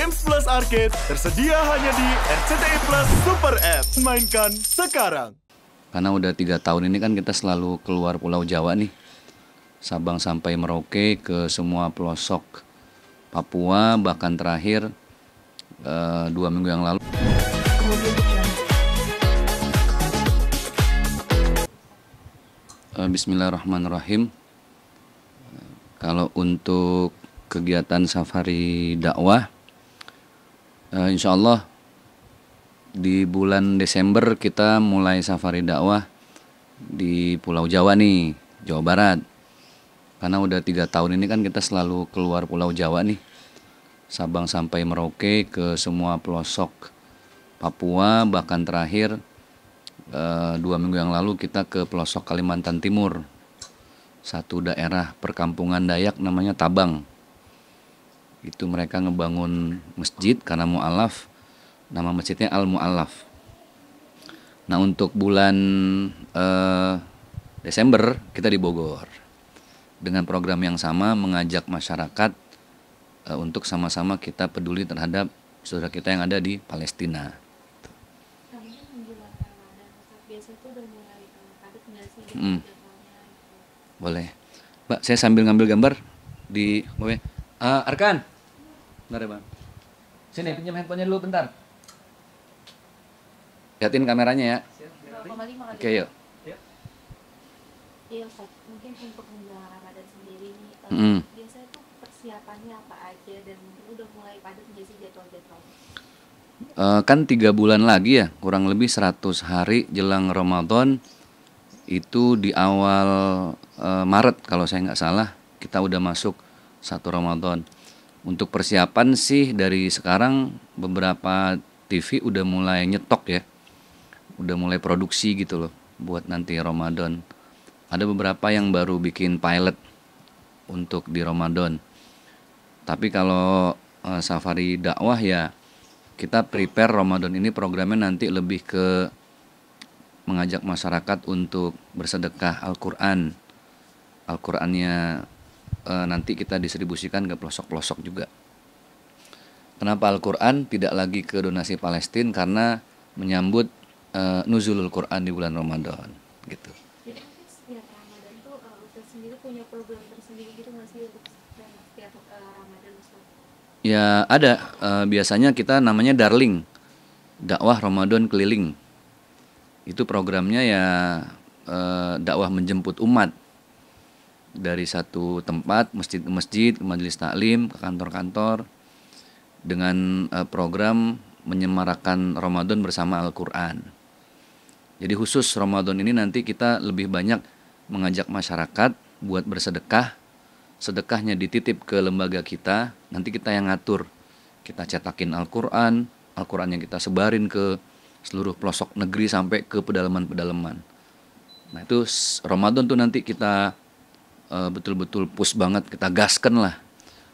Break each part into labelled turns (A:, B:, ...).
A: Games Plus Arcade tersedia hanya di RCTI Plus Super App. Mainkan sekarang.
B: Karena udah 3 tahun ini kan kita selalu keluar Pulau Jawa nih. Sabang sampai Merauke ke semua pelosok Papua, bahkan terakhir 2 minggu yang lalu. Bismillahirrahmanirrahim. Kalau untuk kegiatan safari dakwah, insya Allah di bulan Desember kita mulai safari dakwah di Pulau Jawa nih, Jawa Barat. Karena udah 3 tahun ini kan kita selalu keluar Pulau Jawa nih, Sabang sampai Merauke ke semua pelosok Papua, bahkan terakhir 2 minggu yang lalu kita ke pelosok Kalimantan Timur, satu daerah perkampungan Dayak namanya Tabang. Itu mereka ngebangun masjid karena mu'alaf, nama masjidnya Al-Mu'alaf. Nah untuk bulan Desember kita di Bogor dengan program yang sama, mengajak masyarakat untuk sama-sama kita peduli terhadap saudara kita yang ada di Palestina. Boleh, Mbak, saya sambil ngambil gambar di Arkan, bentar ya Bang. Sini pinjam handphonenya dulu bentar. Lihatin kameranya ya. Oke, yuk.
C: Iya, mungkin untuk menjelang Ramadan sendiri nih, biasanya tuh persiapannya apa aja dan udah mulai padat nggak sih jadwal-jadwalnya?
B: Kan 3 bulan lagi ya, kurang lebih 100 hari jelang Ramadan. Itu di awal Maret kalau saya nggak salah, kita udah masuk 1 Ramadan. Untuk persiapan sih dari sekarang beberapa TV udah mulai nyetok ya, udah mulai produksi gitu loh buat nanti Ramadan. Ada beberapa yang baru bikin pilot untuk di Ramadan. Tapi kalau safari dakwah ya kita prepare Ramadan ini programnya nanti lebih ke mengajak masyarakat untuk bersedekah Al-Quran. Al-Qurannya nanti kita distribusikan ke pelosok-pelosok juga. Kenapa Al-Quran tidak lagi ke donasi Palestina? Karena menyambut nuzulul Quran di bulan Ramadan gitu.
C: Jadi mungkin setiap Ramadan tuh Ustaz sendiri punya program tersendiri gitu nggak sih untuk setiap Ramadan Ustaz?
B: Ya ada, biasanya kita namanya Darling, dakwah Ramadan keliling. Itu programnya ya dakwah menjemput umat dari satu tempat, masjid ke masjid, ke majelis taklim, ke kantor-kantor, dengan program menyemarakan Ramadan bersama Al-Quran. Jadi khusus Ramadan ini nanti kita lebih banyak mengajak masyarakat buat bersedekah. Sedekahnya dititip ke lembaga kita, nanti kita yang ngatur. Kita cetakin Al-Quran, Al-Quran yang kita sebarin ke seluruh pelosok negeri sampai ke pedalaman-pedalaman. Nah itu Ramadan tuh nanti kita betul-betul push banget, kita gaskan lah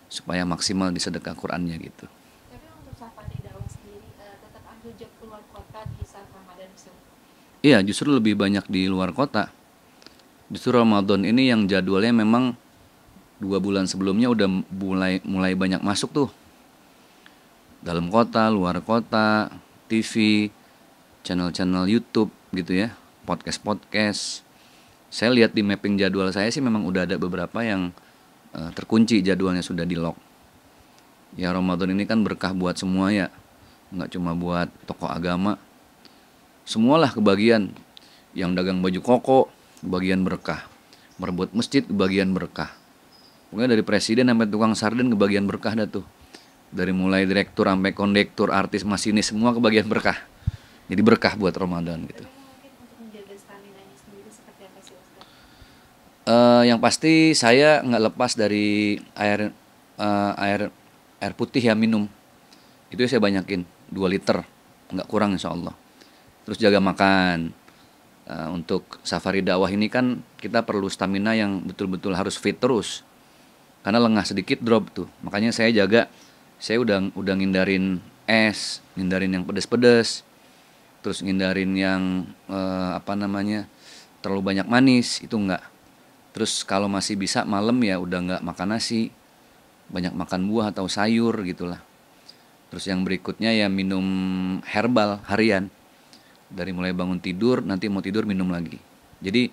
B: supaya maksimal di sedekah Qurannya gitu.
C: Tapi untuk safari dakwah sendiri tetap ambil job keluar kota di saat Ramadan Ustaz?
B: Iya, justru lebih banyak di luar kota. Justru Ramadan ini yang jadwalnya memang 2 bulan sebelumnya udah mulai banyak masuk tuh. Dalam kota, luar kota, TV, channel-channel YouTube gitu ya, podcast-podcast. Saya lihat di mapping jadwal saya sih memang udah ada beberapa yang terkunci jadwalnya sudah di lock. Ya Ramadan ini kan berkah buat semua ya, nggak cuma buat tokoh agama. Semualah kebagian, yang dagang baju koko kebagian berkah, merebut masjid kebagian berkah. Pokoknya dari presiden sampai tukang sarden kebagian berkah dah tuh. Dari mulai direktur sampai kondektur, artis, masinis semua kebagian berkah. Jadi berkah buat Ramadan gitu. Yang pasti saya nggak lepas dari air putih ya minum. Itu saya banyakin 2 liter, nggak kurang insya Allah. Terus jaga makan. Untuk safari dakwah ini kan kita perlu stamina yang betul-betul harus fit terus. Karena lengah sedikit drop tuh. Makanya saya jaga, saya udah ngindarin es, ngindarin yang pedes-pedes. Terus ngindarin yang terlalu banyak manis, itu enggak. Terus kalau masih bisa malam ya udah nggak makan nasi, banyak makan buah atau sayur gitulah. Terus yang berikutnya ya minum herbal harian. Dari mulai bangun tidur, nanti mau tidur minum lagi. Jadi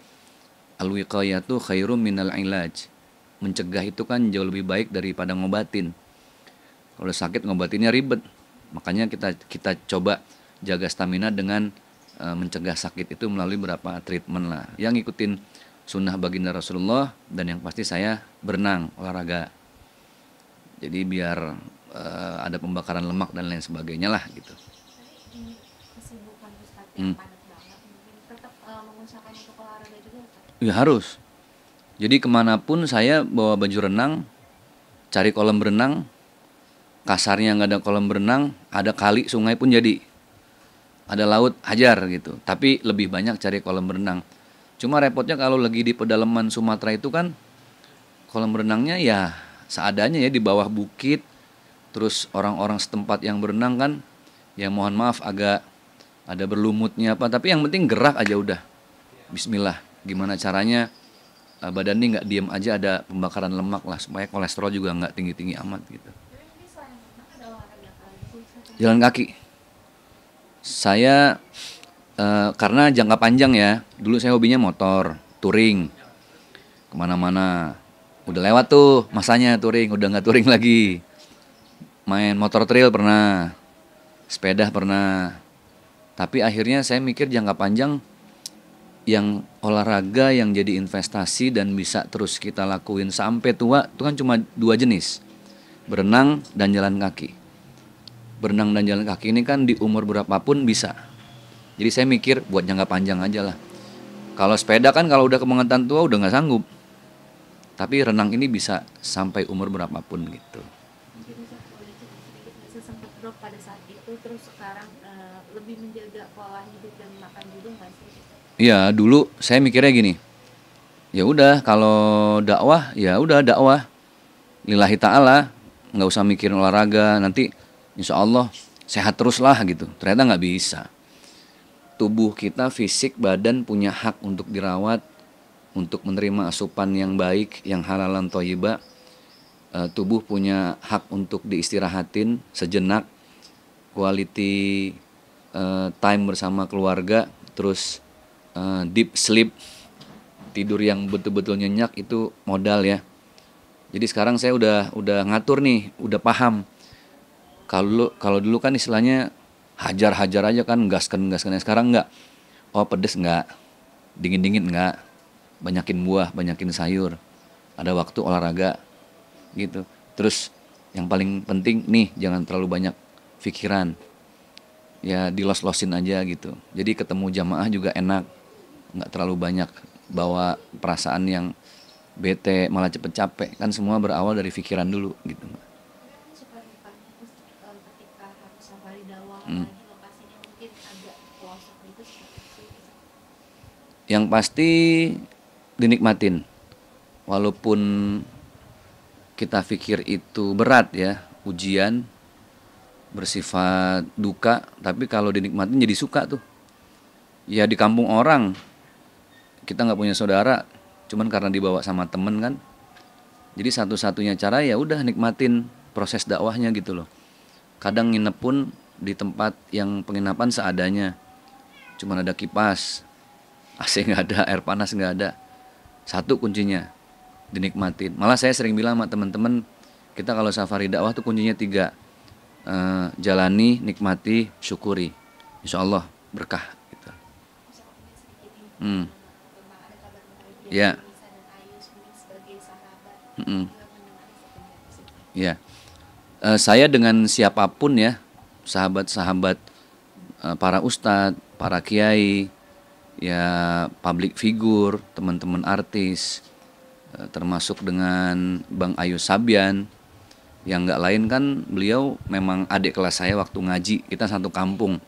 B: al-wiqayatu khairum minal ilaj. Mencegah itu kan jauh lebih baik daripada ngobatin. Kalau sakit ngobatinnya ribet. Makanya kita coba jaga stamina dengan mencegah sakit itu melalui beberapa treatment lah. Yang ngikutin sunnah baginda Rasulullah, dan yang pasti saya berenang, olahraga. Jadi biar ada pembakaran lemak dan lain sebagainya lah gitu.
C: Tapi ini kesibukan Ustadz yang padat banget, mungkin tetap mengusahakan untuk olahraga juga Ustadz?
B: Ya harus. Jadi kemanapun saya bawa baju renang, cari kolam berenang, kasarnya nggak ada kolam berenang, ada kali, sungai pun jadi. Ada laut, hajar gitu. Tapi lebih banyak cari kolam berenang. Cuma repotnya kalau lagi di pedalaman Sumatera itu kan, kolam berenangnya ya seadanya ya di bawah bukit. Terus orang-orang setempat yang berenang kan, ya mohon maaf agak ada berlumutnya apa. Tapi yang penting gerak aja udah. Bismillah. Gimana caranya badan ini nggak diem aja, ada pembakaran lemak lah supaya kolesterol juga nggak tinggi-tinggi amat gitu.
C: Tapi mungkin selain renang ada olahraga apa lagi sih Ustadz?
B: Jalan kaki. Saya karena jangka panjang ya. Dulu saya hobinya motor, touring, kemana-mana. Udah lewat tuh masanya touring, udah nggak touring lagi. Main motor trail pernah, sepeda pernah. Tapi akhirnya saya mikir jangka panjang, yang olahraga yang jadi investasi dan bisa terus kita lakuin sampai tua itu kan cuma 2 jenis, berenang dan jalan kaki. Berenang dan jalan kaki ini kan di umur berapapun bisa. Jadi saya mikir buat jangka panjang aja lah. Kalau sepeda kan kalau udah kebangetan tua udah nggak sanggup. Tapi renang ini bisa sampai umur berapapun gitu.
C: Mungkin Ustadz boleh cerita sedikit nggak sih sempat drop pada saat itu, terus sekarang lebih menjaga pola hidup dan makan juga nggak sih?
B: Iya, dulu saya mikirnya gini. Ya udah kalau dakwah ya udah dakwah. Lillahi ta'ala, nggak usah mikirin olahraga, nanti insya Allah sehat terus lah gitu. Ternyata nggak bisa. Tubuh kita, fisik, badan punya hak untuk dirawat, untuk menerima asupan yang baik, yang halalan thayyibah. Tubuh punya hak untuk diistirahatin sejenak, quality time bersama keluarga, terus deep sleep, tidur yang betul-betul nyenyak itu modal ya. Jadi sekarang saya udah ngatur nih, udah paham. Kalau dulu kan istilahnya hajar-hajar aja kan, gaskan. Sekarang enggak. Oh pedes enggak, dingin enggak, banyakin buah, banyakin sayur, ada waktu olahraga gitu. Terus yang paling penting nih, jangan terlalu banyak pikiran, ya dilos-losin aja gitu. Jadi ketemu jamaah juga enak, nggak terlalu banyak bawa perasaan yang bete malah cepet capek. Kan semua berawal dari pikiran dulu gitu.
C: Suka dukanya ketika harus safari dakwah, lagi lokasinya mungkin agak pelosok gitu seperti itu.
B: Yang pasti dinikmatin, walaupun kita pikir itu berat ya, ujian bersifat duka, tapi kalau dinikmatin jadi suka tuh. Ya di kampung orang kita nggak punya saudara, cuman karena dibawa sama temen kan. Jadi satu-satunya cara ya udah nikmatin proses dakwahnya gitu loh. Kadang nginep pun di tempat yang penginapan seadanya, cuman ada kipas, AC nggak ada, air panas nggak ada. Satu kuncinya, dinikmatin. Malah saya sering bilang sama teman-teman, kita kalau safari dakwah tuh kuncinya 3. Jalani, nikmati, syukuri. Insya Allah berkah gitu.
C: Misalnya sedikit ini tentang ada kabar menarik
B: Ya.
C: dari Nisa dan Ayus mungkin sebagai sahabat
B: Mm-mm.
C: juga mendengar seperti itu.
B: Ya, saya dengan siapapun ya, sahabat-sahabat, para ustadz, para kiai, ya public figure, teman-teman artis, termasuk dengan Bang Ayu Sabian, yang nggak lain kan beliau memang adik kelas saya waktu ngaji, kita satu kampung,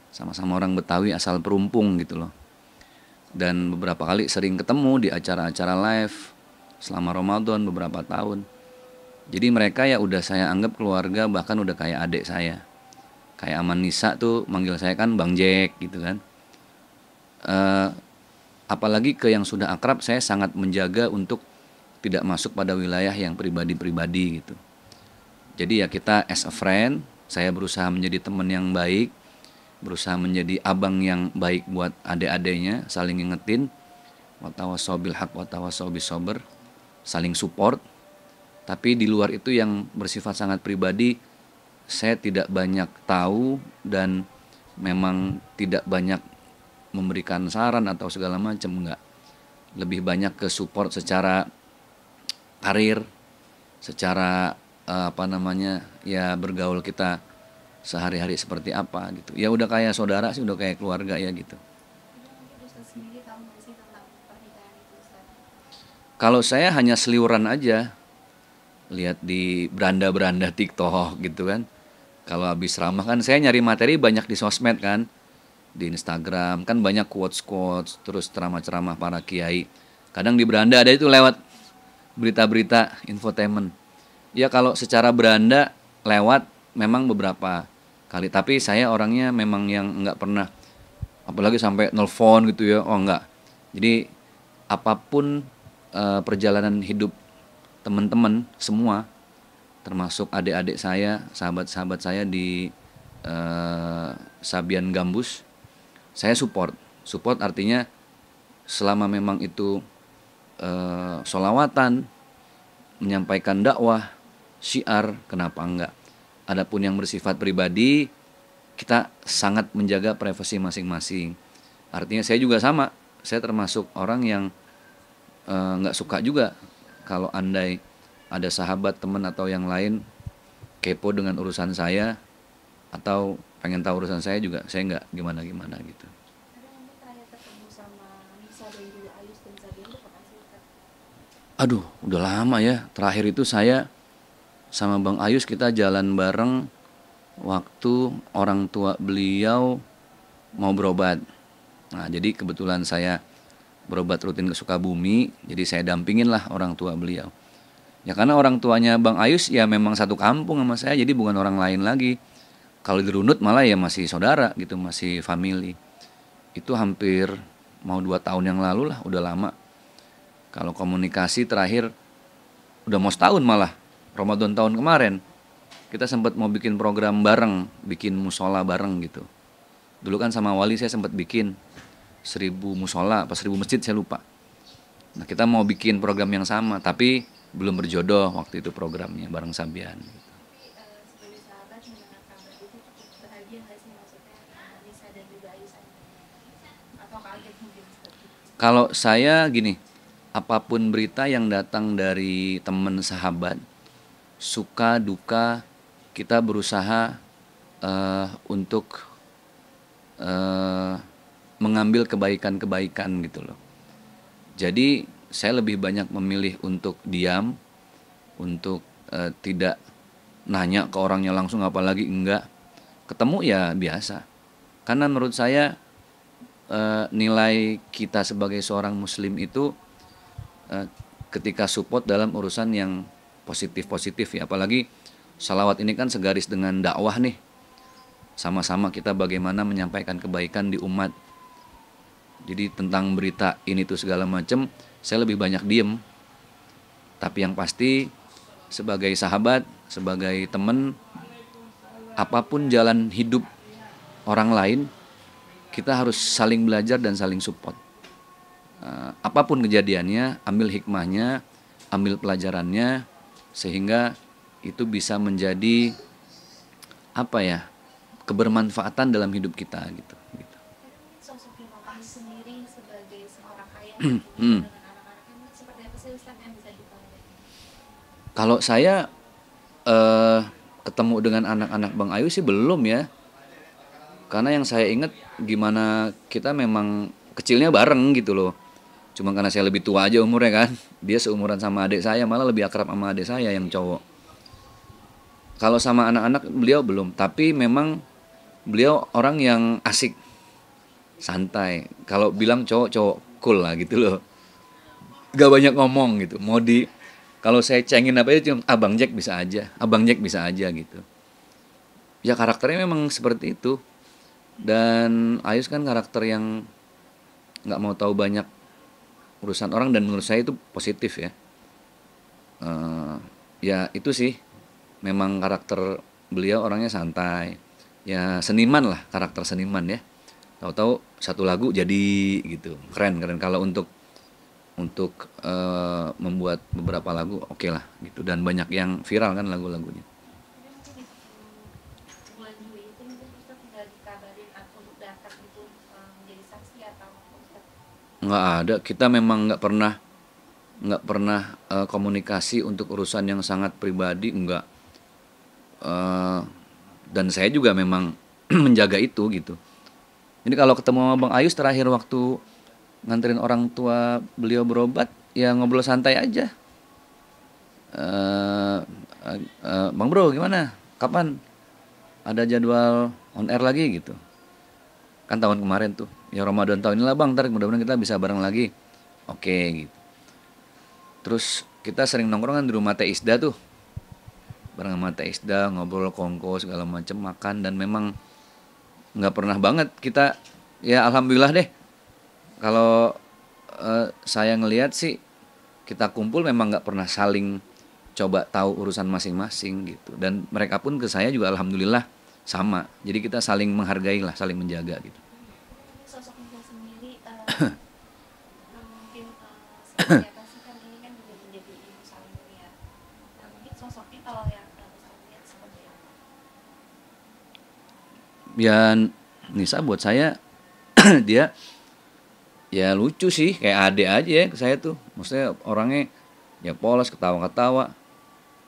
B: sama-sama orang Betawi asal Perumpung gitu loh. Dan beberapa kali sering ketemu di acara-acara live selama Ramadan beberapa tahun. Jadi mereka ya udah saya anggap keluarga, bahkan udah kayak adik saya. Kayak Aman Nisa tuh manggil saya kan Bang Jack gitu kan. Apalagi ke yang sudah akrab saya sangat menjaga untuk tidak masuk pada wilayah yang pribadi-pribadi gitu. Jadi ya kita as a friend, Saya berusaha menjadi teman yang baik, berusaha menjadi abang yang baik buat adik-adiknya, saling ngingetin, watawasau bil haq watawasau bis sabr, saling support. Tapi di luar itu yang bersifat sangat pribadi, saya tidak banyak tahu dan memang tidak banyak memberikan saran atau segala macam, enggak. Lebih banyak ke support secara karir, secara ya bergaul kita sehari-hari seperti apa gitu. Ya udah kayak saudara sih, udah kayak keluarga ya gitu.
C: Mungkin Ustaz sendiri tahu nggak sih tentang pernikahan itu Ustaz?
B: Kalau saya hanya seliuran aja, lihat di beranda-beranda TikTok gitu kan. Kalau habis ceramah kan saya nyari materi banyak di sosmed kan, di Instagram kan banyak quotes-quotes, terus ceramah-ceramah para kiai. Kadang di beranda ada itu lewat berita-berita infotainment. Ya kalau secara beranda lewat memang beberapa kali, tapi saya orangnya memang yang nggak pernah, apalagi sampai nelfon gitu ya, oh enggak. Jadi apapun perjalanan hidup teman-teman semua, termasuk adik-adik saya, sahabat-sahabat saya di Sabian Gambus, saya support. Support artinya selama memang itu sholawatan, menyampaikan dakwah, syiar, kenapa enggak. Adapun yang bersifat pribadi, kita sangat menjaga privasi masing-masing. Artinya saya juga sama, saya termasuk orang yang nggak suka juga kalau andai ada sahabat, teman atau yang lain kepo dengan urusan saya atau pengen tahu urusan saya juga, saya nggak gimana-gimana gitu.
C: Ada mungkin terakhir ketemu sama Nisa dan juga Ayus dan Sabian itu kapan sih Ustaz?
B: Aduh, udah lama ya. Terakhir itu saya sama Bang Ayus kita jalan bareng waktu orang tua beliau mau berobat. Nah, jadi kebetulan saya berobat rutin ke Sukabumi, jadi saya dampingin lah orang tua beliau. Ya karena orang tuanya Bang Ayus ya memang satu kampung sama saya, jadi bukan orang lain lagi. Kalau dirunut malah ya masih saudara gitu, masih family. Itu hampir mau 2 tahun yang lalu lah, udah lama. Kalau komunikasi terakhir udah mau setahun malah, Ramadan tahun kemarin. Kita sempat mau bikin program bareng, bikin musola bareng gitu. Dulu kan sama Wali saya sempat bikin 1000 musola, apa 1000 masjid saya lupa. Nah kita mau bikin program yang sama, tapi belum berjodoh waktu itu programnya bareng Sabian.
C: Tapi sebagai sahabat mendengar kabar itu cukup bahagia nggak sih maksudnya Nisa dan juga Ayus ada? Atau kaget mungkin Ustaz?
B: Kalau saya gini, apapun berita yang datang dari teman sahabat, suka duka kita berusaha untuk mengambil kebaikan-kebaikan gitu loh. Jadi saya lebih banyak memilih untuk diam, untuk tidak nanya ke orangnya langsung, apalagi enggak ketemu ya biasa. Karena menurut saya nilai kita sebagai seorang muslim itu ketika support dalam urusan yang positif-positif ya, apalagi salawat ini kan segaris dengan dakwah nih. Sama-sama kita bagaimana menyampaikan kebaikan di umat. Jadi tentang berita ini tuh segala macam, saya lebih banyak diem. Tapi yang pasti sebagai sahabat, sebagai teman, apapun jalan hidup orang lain, kita harus saling belajar dan saling support. Apapun kejadiannya, ambil hikmahnya, ambil pelajarannya, sehingga itu bisa menjadi kebermanfaatan dalam hidup kita gitu.
C: Sosok Imam Ahmad sendiri sebagai seorang ayah dengan anak-anaknya seperti apa sih Ustaz yang bisa dipanggil?
B: Kalau saya ketemu dengan anak-anak Bang Ayu sih belum ya. Karena yang saya ingat gimana kita memang kecilnya bareng gitu loh. Cuma karena saya lebih tua aja umurnya kan. Dia seumuran sama adik saya, malah lebih akrab sama adik saya yang cowok. Kalau sama anak-anak beliau belum, tapi memang beliau orang yang asik, santai. Kalau bilang cowok cool lah gitu loh. Gak banyak ngomong gitu. Kalau saya cengin apa itu cuma Abang Jack bisa aja gitu. Ya karakternya memang seperti itu. Dan Ayus kan karakter yang nggak mau tahu banyak urusan orang, dan menurut saya itu positif ya. Ya itu sih memang karakter beliau orangnya santai, ya seniman lah, karakter seniman ya. Tahu-tahu satu lagu jadi gitu, keren keren. Kalau untuk membuat beberapa lagu oke lah gitu, dan banyak yang viral kan lagu-lagunya.
C: Tapi mungkin di bulan Juli itu mungkin Ustaz tinggal dikabarin atau untuk datang gitu menjadi saksi atau Ustaz.
B: Nggak ada, kita memang nggak pernah komunikasi untuk urusan yang sangat pribadi, nggak. Dan saya juga memang menjaga itu gitu. Jadi kalau ketemu sama Bang Ayus terakhir waktu nganterin orang tua beliau berobat, ya ngobrol santai aja. Bang Bro gimana? Kapan ada jadwal on air lagi gitu? Kan tahun kemarin tuh, ya Ramadan tahun inilah Bang, ntar mudah-mudahan kita bisa bareng lagi. Oke gitu. Terus kita sering nongkrong kan di rumah Teh Isda tuh, bareng sama Teh Isda, ngobrol kongko segala macam, makan, dan memang nggak pernah banget kita, ya alhamdulillah deh, kalau saya ngelihat sih kita kumpul memang nggak pernah saling coba tahu urusan masing-masing gitu, dan mereka pun ke saya juga alhamdulillah sama, jadi kita saling menghargai lah, saling menjaga gitu.
C: Sosok Ustaz sendiri mungkin seperti apa sih, kan ini kan juga menjadi ibu salimu ya. Nah, mungkin sosoknya kalau yang Ustaz lihat seperti apa?
B: Ya Nisa buat saya dia ya lucu sih, kayak adek aja ya ke saya tuh, maksudnya orangnya ya polos, ketawa-ketawa,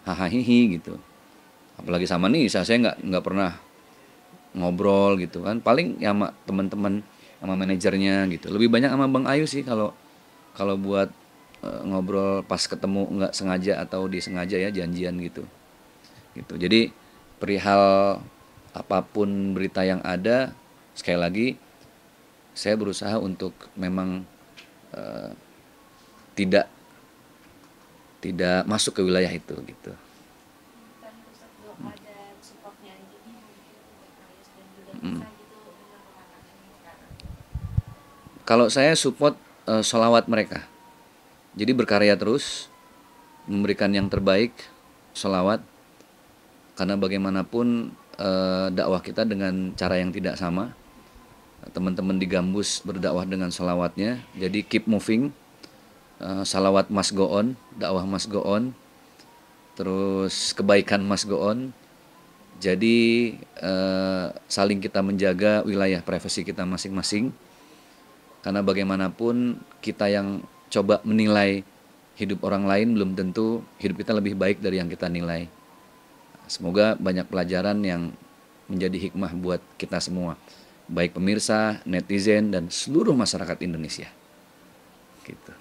B: hahaha gitu. Apalagi sama Nisa, saya nggak pernah ngobrol gitu kan, paling ya sama teman-teman, sama manajernya gitu. Lebih banyak sama Bang Ayu sih kalau kalau buat ngobrol pas ketemu, nggak sengaja atau disengaja ya, janjian gitu gitu. Jadi perihal apapun berita yang ada, sekali lagi saya berusaha untuk memang tidak masuk ke wilayah itu gitu.
C: Kan Ustaz belum ada supportnya, jadi mungkin untuk Ayus dan juga Nisa gitu dengan pengalaman sekarang.
B: Kalau saya support sholawat mereka, jadi berkarya terus, memberikan yang terbaik, sholawat, karena bagaimanapun dakwah kita dengan cara yang tidak sama. Teman-teman di Gambus berdakwah dengan sholawatnya, jadi keep moving. Salawat must go on, dakwah must go on, terus kebaikan must go on. Jadi saling kita menjaga wilayah privasi kita masing-masing, karena bagaimanapun kita yang coba menilai hidup orang lain, belum tentu hidup kita lebih baik dari yang kita nilai. Semoga banyak pelajaran yang menjadi hikmah buat kita semua, baik pemirsa, netizen, dan seluruh masyarakat Indonesia gitu.